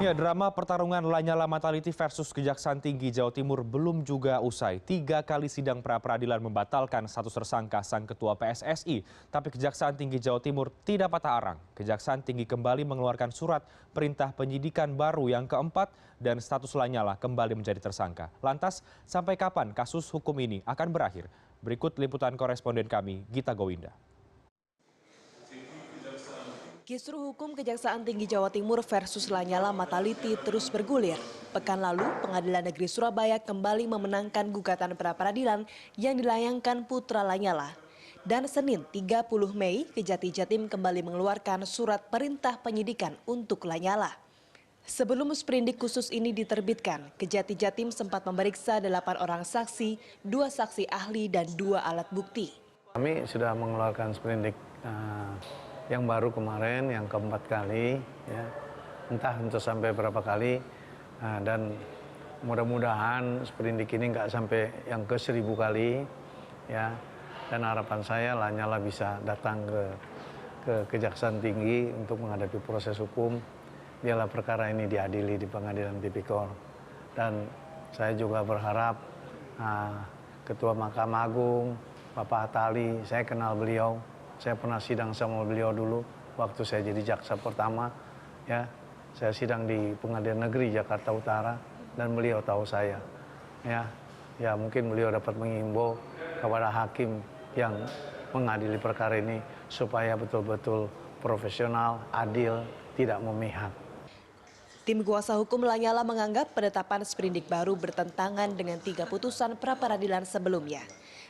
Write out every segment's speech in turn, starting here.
Ya, drama pertarungan Lanyala Mataliti versus Kejaksaan Tinggi Jawa Timur belum juga usai. 3 kali sidang pra-peradilan membatalkan status tersangka sang ketua PSSI. Tapi Kejaksaan Tinggi Jawa Timur tidak patah arang. Kejaksaan Tinggi kembali mengeluarkan surat perintah penyidikan baru yang keempat dan status Lanyala kembali menjadi tersangka. Lantas, sampai kapan kasus hukum ini akan berakhir? Berikut liputan koresponden kami, Gita Gowinda. Kisru hukum Kejaksaan Tinggi Jawa Timur versus Lanyala Mataliti terus bergulir. Pekan lalu, Pengadilan Negeri Surabaya kembali memenangkan gugatan pra-peradilan yang dilayangkan putra Lanyala. Dan Senin 30 Mei, Kejati Jatim kembali mengeluarkan surat perintah penyidikan untuk Lanyala. Sebelum sprindik khusus ini diterbitkan, Kejati Jatim sempat memeriksa 8 orang saksi, 2 saksi ahli, dan 2 alat bukti. Kami sudah mengeluarkan sprindik yang baru kemarin, yang keempat kali, ya. Entah untuk sampai berapa kali, dan mudah-mudahan sprindik ini nggak sampai yang ke 1000 kali, ya. Dan harapan saya Lanyala bisa datang ke Kejaksaan Tinggi untuk menghadapi proses hukum, biarlah perkara ini diadili di Pengadilan Tipikor. Dan saya juga berharap Ketua Mahkamah Agung, Bapak Atali, saya kenal beliau. Saya pernah sidang sama beliau dulu waktu saya jadi jaksa pertama, ya. Saya sidang di Pengadilan Negeri Jakarta Utara dan beliau tahu saya, ya. Ya mungkin beliau dapat mengimbau kepada hakim yang mengadili perkara ini supaya betul-betul profesional, adil, tidak memihak. Tim kuasa hukum Lanyala menganggap penetapan sprindik baru bertentangan dengan 3 putusan pra-peradilan sebelumnya.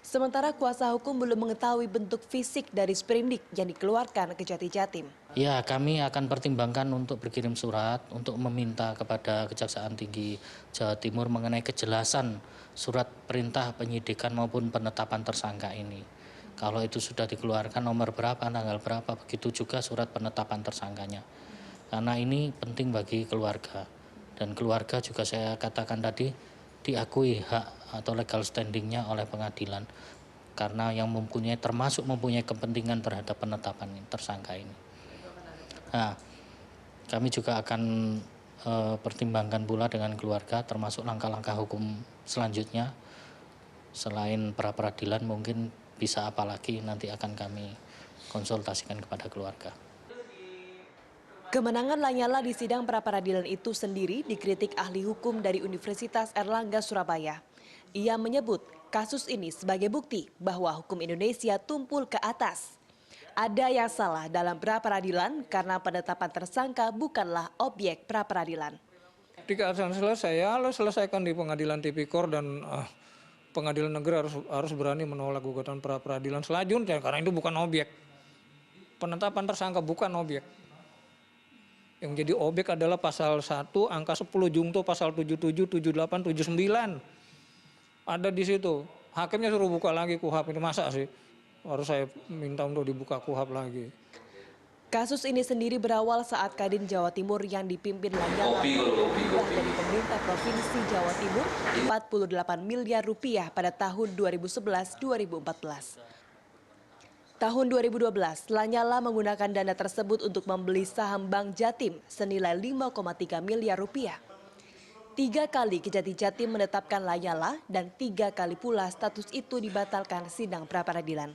Sementara kuasa hukum belum mengetahui bentuk fisik dari sprindik yang dikeluarkan Kejati Jatim. Ya, kami akan pertimbangkan untuk berkirim surat untuk meminta kepada Kejaksaan Tinggi Jawa Timur mengenai kejelasan surat perintah penyidikan maupun penetapan tersangka ini. Kalau itu sudah dikeluarkan nomor berapa, tanggal berapa, begitu juga surat penetapan tersangkanya. Karena ini penting bagi keluarga. Dan keluarga juga saya katakan tadi diakui hak atau legal standingnya oleh pengadilan. Karena yang termasuk mempunyai kepentingan terhadap penetapan tersangka ini. Nah, kami juga akan pertimbangkan pula dengan keluarga termasuk langkah-langkah hukum selanjutnya. Selain pra-peradilan mungkin bisa apa lagi nanti akan kami konsultasikan kepada keluarga. Kemenangan Lanyala di sidang pra-peradilan itu sendiri dikritik ahli hukum dari Universitas Erlangga Surabaya. Ia menyebut kasus ini sebagai bukti bahwa hukum Indonesia tumpul ke atas. Ada yang salah dalam pra-peradilan karena penetapan tersangka bukanlah objek pra-peradilan. Ketika selesai, ya lo selesaikan di Pengadilan Tipikor dan Pengadilan Negeri harus berani menolak gugatan pra-peradilan selanjutnya karena itu bukan objek. Penetapan tersangka bukan objek. Yang jadi objek adalah pasal 1 angka 10 jungto pasal 77, 78, 79. Ada di situ. Hakimnya suruh buka lagi KUHP, ini masa sih? Harus saya minta untuk dibuka KUHP lagi. Kasus ini sendiri berawal saat Kadin Jawa Timur yang dipimpin Lanyala dari pemerintah Provinsi Jawa Timur 48 miliar rupiah pada tahun 2011-2014. Tahun 2012, Lanyala menggunakan dana tersebut untuk membeli saham Bank Jatim senilai 5,3 miliar rupiah. 3 kali Kejati Jatim menetapkan Lanyala dan 3 kali pula status itu dibatalkan sidang pra-peradilan.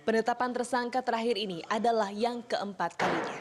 Penetapan tersangka terakhir ini adalah yang keempat kalinya.